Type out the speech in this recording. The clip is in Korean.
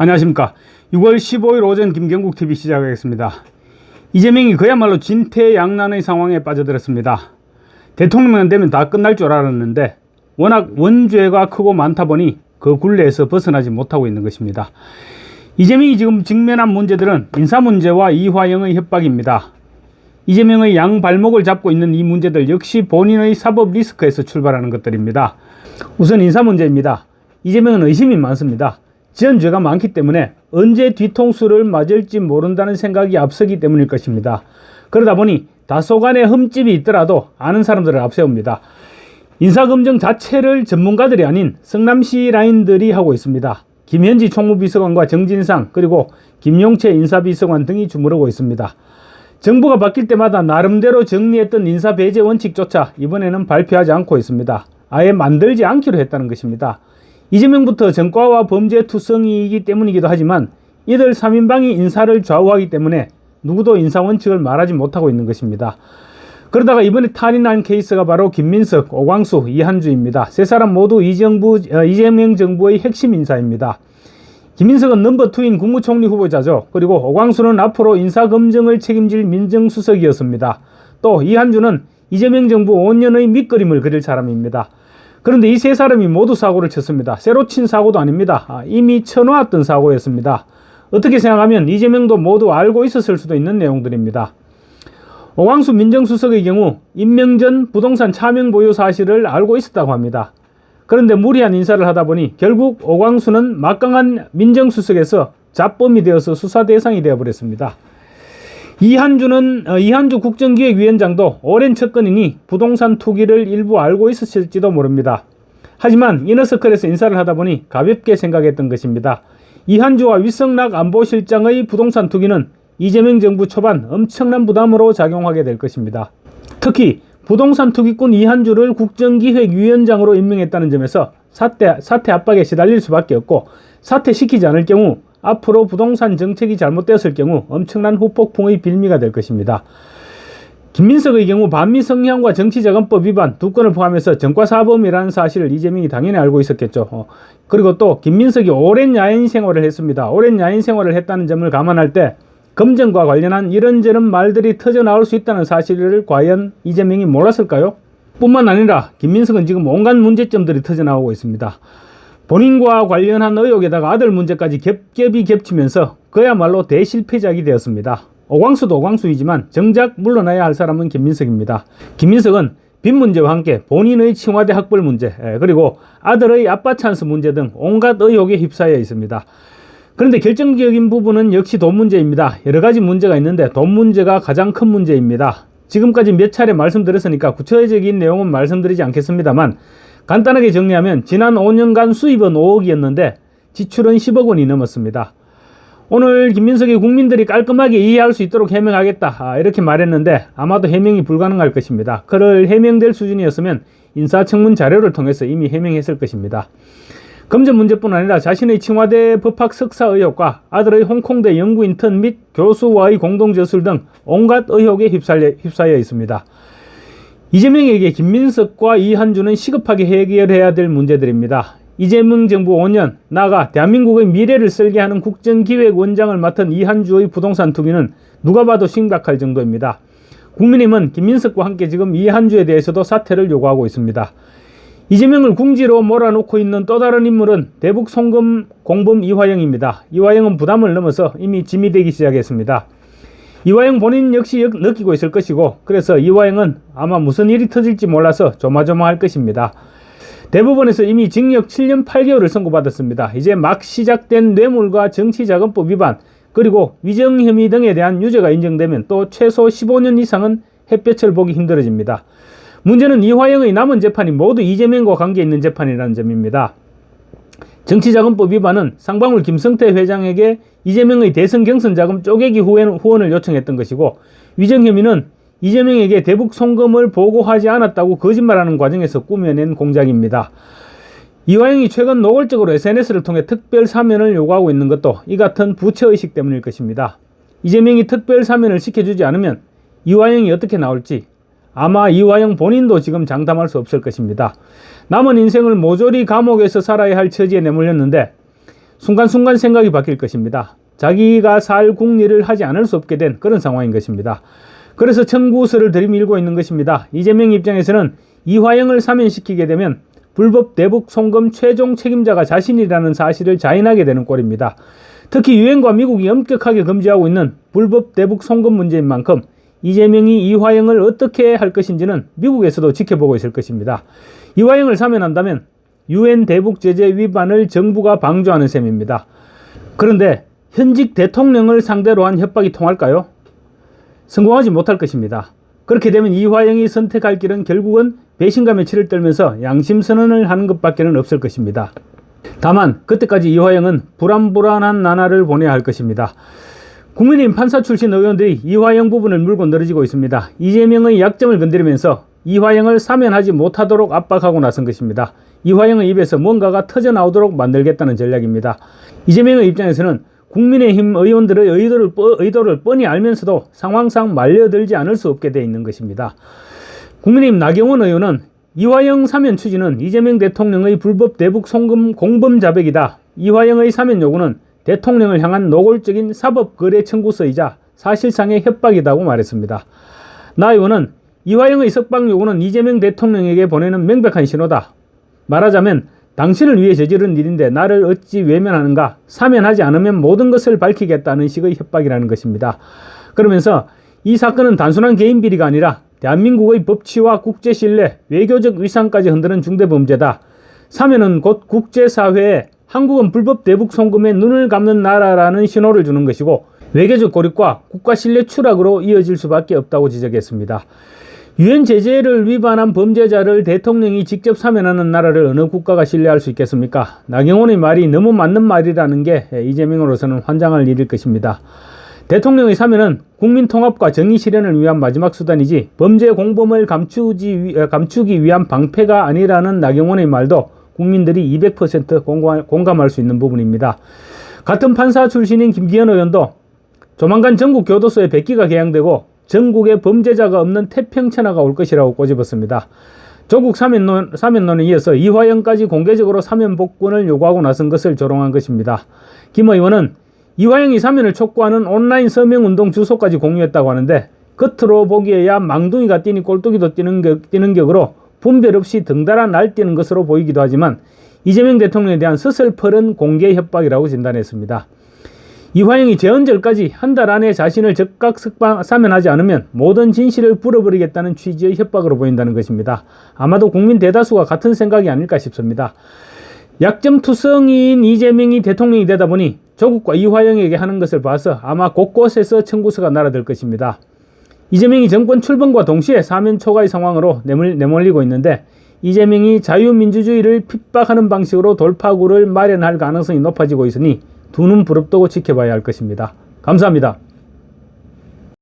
안녕하십니까. 6월 15일 오전 김경국TV 시작하겠습니다. 이재명이 그야말로 진퇴양난의 상황에 빠져들었습니다. 대통령만 되면 다 끝날 줄 알았는데 워낙 원죄가 크고 많다 보니 그 굴레에서 벗어나지 못하고 있는 것입니다. 이재명이 지금 직면한 문제들은 인사문제와 이화영의 협박입니다. 이재명의 양발목을 잡고 있는 이 문제들 역시 본인의 사법 리스크에서 출발하는 것들입니다. 우선 인사문제입니다. 이재명은 의심이 많습니다. 지은 죄가 많기 때문에 언제 뒤통수를 맞을지 모른다는 생각이 앞서기 때문일 것입니다. 그러다 보니 다소간의 흠집이 있더라도 아는 사람들을 앞세웁니다. 인사검증 자체를 전문가들이 아닌 성남시 라인들이 하고 있습니다. 김현지 총무비서관과 정진상 그리고 김용채 인사비서관 등이 주무르고 있습니다. 정부가 바뀔 때마다 나름대로 정리했던 인사 배제 원칙조차 이번에는 발표하지 않고 있습니다. 아예 만들지 않기로 했다는 것입니다. 이재명부터 전과와 범죄투성이이기 때문이기도 하지만 이들 3인방이 인사를 좌우하기 때문에 누구도 인사원칙을 말하지 못하고 있는 것입니다. 그러다가 이번에 탈인한 케이스가 바로 김민석, 오광수, 이한주입니다. 세 사람 모두 이재명 정부의 핵심 인사입니다. 김민석은 넘버2인 국무총리 후보자죠. 그리고 오광수는 앞으로 인사검증을 책임질 민정수석이었습니다. 또 이한주는 이재명 정부 5년의 밑그림을 그릴 사람입니다. 그런데 이 세 사람이 모두 사고를 쳤습니다. 새로 친 사고도 아닙니다. 이미 쳐놓았던 사고였습니다. 어떻게 생각하면 이재명도 모두 알고 있었을 수도 있는 내용들입니다. 오광수 민정수석의 경우 임명 전 부동산 차명 보유 사실을 알고 있었다고 합니다. 그런데 무리한 인사를 하다 보니 결국 오광수는 막강한 민정수석에서 잡범이 되어서 수사 대상이 되어버렸습니다. 이한주 국정기획위원장도 오랜 측근이니 부동산 투기를 일부 알고 있었을지도 모릅니다. 하지만 이너서클에서 인사를 하다 보니 가볍게 생각했던 것입니다. 이한주와 위성락 안보실장의 부동산 투기는 이재명 정부 초반 엄청난 부담으로 작용하게 될 것입니다. 특히 부동산 투기꾼 이한주를 국정기획위원장으로 임명했다는 점에서 사퇴 압박에 시달릴 수밖에 없고 사퇴시키지 않을 경우 앞으로 부동산 정책이 잘못되었을 경우 엄청난 후폭풍의 빌미가 될 것입니다. 김민석의 경우 반미 성향과 정치자금법 위반 2건을 포함해서 전과사범이라는 사실을 이재명이 당연히 알고 있었겠죠. 그리고 또 김민석이 오랜 야인 생활을 했습니다. 오랜 야인 생활을 했다는 점을 감안할 때 검증과 관련한 이런저런 말들이 터져나올 수 있다는 사실을 과연 이재명이 몰랐을까요? 뿐만 아니라 김민석은 지금 온갖 문제점들이 터져나오고 있습니다. 본인과 관련한 의혹에다가 아들 문제까지 겹겹이 겹치면서 그야말로 대실패작이 되었습니다. 오광수도 오광수이지만 정작 물러나야 할 사람은 김민석입니다. 김민석은 빚 문제와 함께 본인의 청와대 학벌 문제 그리고 아들의 아빠 찬스 문제 등 온갖 의혹에 휩싸여 있습니다. 그런데 결정적인 부분은 역시 돈 문제입니다. 여러 가지 문제가 있는데 돈 문제가 가장 큰 문제입니다. 지금까지 몇 차례 말씀드렸으니까 구체적인 내용은 말씀드리지 않겠습니다만 간단하게 정리하면 지난 5년간 수입은 5억이었는데 지출은 10억 원이 넘었습니다. 오늘 김민석이 국민들이 깔끔하게 이해할 수 있도록 해명하겠다 이렇게 말했는데 아마도 해명이 불가능할 것입니다. 그럴 해명될 수준이었으면 인사청문 자료를 통해서 이미 해명했을 것입니다. 검증 문제뿐 아니라 자신의 청와대 법학 석사 의혹과 아들의 홍콩대 연구 인턴 및 교수와의 공동저술 등 온갖 의혹에 휩싸여 있습니다. 이재명에게 김민석과 이한주는 시급하게 해결해야 될 문제들입니다. 이재명 정부 5년, 나아가 대한민국의 미래를 설계하는 국정기획원장을 맡은 이한주의 부동산 투기는 누가 봐도 심각할 정도입니다. 국민의힘은 김민석과 함께 지금 이한주에 대해서도 사퇴를 요구하고 있습니다. 이재명을 궁지로 몰아놓고 있는 또 다른 인물은 대북 송금 공범 이화영입니다. 이화영은 부담을 넘어서 이미 짐이 되기 시작했습니다. 이화영 본인 역시 느끼고 있을 것이고 그래서 이화영은 아마 무슨 일이 터질지 몰라서 조마조마할 것입니다. 대법원에서 이미 징역 7년 8개월을 선고받았습니다. 이제 막 시작된 뇌물과 정치자금법 위반 그리고 위정 혐의 등에 대한 유죄가 인정되면 또 최소 15년 이상은 햇볕을 보기 힘들어집니다. 문제는 이화영의 남은 재판이 모두 이재명과 관계 있는 재판이라는 점입니다. 정치자금법 위반은 쌍방울 김성태 회장에게 이재명의 대선 경선 자금 쪼개기 후원을 요청했던 것이고 위정 혐의는 이재명에게 대북 송금을 보고하지 않았다고 거짓말하는 과정에서 꾸며낸 공작입니다. 이화영이 최근 노골적으로 SNS를 통해 특별 사면을 요구하고 있는 것도 이 같은 부채의식 때문일 것입니다. 이재명이 특별 사면을 시켜주지 않으면 이화영이 어떻게 나올지 아마 이화영 본인도 지금 장담할 수 없을 것입니다. 남은 인생을 모조리 감옥에서 살아야 할 처지에 내몰렸는데 순간순간 생각이 바뀔 것입니다. 자기가 살 국리를 하지 않을 수 없게 된 그런 상황인 것입니다. 그래서 청구서를 들이밀고 있는 것입니다. 이재명 입장에서는 이화영을 사면시키게 되면 불법 대북 송금 최종 책임자가 자신이라는 사실을 자인하게 되는 꼴입니다. 특히 유엔과 미국이 엄격하게 금지하고 있는 불법 대북 송금 문제인 만큼 이재명이 이화영을 어떻게 할 것인지는 미국에서도 지켜보고 있을 것입니다. 이화영을 사면한다면 유엔 대북 제재 위반을 정부가 방조하는 셈입니다. 그런데 현직 대통령을 상대로 한 협박이 통할까요? 성공하지 못할 것입니다. 그렇게 되면 이화영이 선택할 길은 결국은 배신감에 치를 떨면서 양심선언을 하는 것밖에는 없을 것입니다. 다만 그때까지 이화영은 불안불안한 나날을 보내야 할 것입니다. 국민의힘 판사 출신 의원들이 이화영 부분을 물고 늘어지고 있습니다. 이재명의 약점을 건드리면서 이화영을 사면하지 못하도록 압박하고 나선 것입니다. 이화영의 입에서 뭔가가 터져나오도록 만들겠다는 전략입니다. 이재명의 입장에서는 국민의힘 의원들의 의도를 뻔히 알면서도 상황상 말려들지 않을 수 없게 되어 있는 것입니다. 국민의힘 나경원 의원은 이화영 사면 추진은 이재명 대통령의 불법 대북 송금 공범 자백이다. 이화영의 사면 요구는 대통령을 향한 노골적인 사법거래 청구서이자 사실상의 협박이라고 말했습니다. 나 의원은 이화영의 석방 요구는 이재명 대통령에게 보내는 명백한 신호다. 말하자면 당신을 위해 저지른 일인데 나를 어찌 외면하는가? 사면하지 않으면 모든 것을 밝히겠다는 식의 협박이라는 것입니다. 그러면서 이 사건은 단순한 개인 비리가 아니라 대한민국의 법치와 국제신뢰, 외교적 위상까지 흔드는 중대범죄다. 사면은 곧 국제사회에 한국은 불법 대북 송금에 눈을 감는 나라라는 신호를 주는 것이고 외교적 고립과 국가 신뢰 추락으로 이어질 수밖에 없다고 지적했습니다. 유엔 제재를 위반한 범죄자를 대통령이 직접 사면하는 나라를 어느 국가가 신뢰할 수 있겠습니까? 나경원의 말이 너무 맞는 말이라는 게 이재명으로서는 환장할 일일 것입니다. 대통령의 사면은 국민 통합과 정의 실현을 위한 마지막 수단이지 범죄 공범을 감추기 위한 방패가 아니라는 나경원의 말도 국민들이 200% 공감할 수 있는 부분입니다. 같은 판사 출신인 김기현 의원도 조만간 전국 교도소에 100기가 개양되고 전국에 범죄자가 없는 태평천하가 올 것이라고 꼬집었습니다. 조국 사면론에 이어서 이화영까지 공개적으로 사면 복권을 요구하고 나선 것을 조롱한 것입니다. 김 의원은 이화영이 사면을 촉구하는 온라인 서명운동 주소까지 공유했다고 하는데 겉으로 보기에야 망둥이가 뛰니 꼴뚜기도 뛰는 격으로 분별 없이 덩달아 날뛰는 것으로 보이기도 하지만 이재명 대통령에 대한 서슬퍼런 공개 협박이라고 진단했습니다. 이화영이 재헌절까지 한 달 안에 자신을 즉각 사면하지 않으면 모든 진실을 불어버리겠다는 취지의 협박으로 보인다는 것입니다. 아마도 국민 대다수가 같은 생각이 아닐까 싶습니다. 약점투성이인 이재명이 대통령이 되다 보니 조국과 이화영에게 하는 것을 봐서 아마 곳곳에서 청구서가 날아들 것입니다. 이재명이 정권 출범과 동시에 사면 초과의 상황으로 내몰리고 있는데 이재명이 자유민주주의를 핍박하는 방식으로 돌파구를 마련할 가능성이 높아지고 있으니 두 눈 부릅뜨고 지켜봐야 할 것입니다. 감사합니다.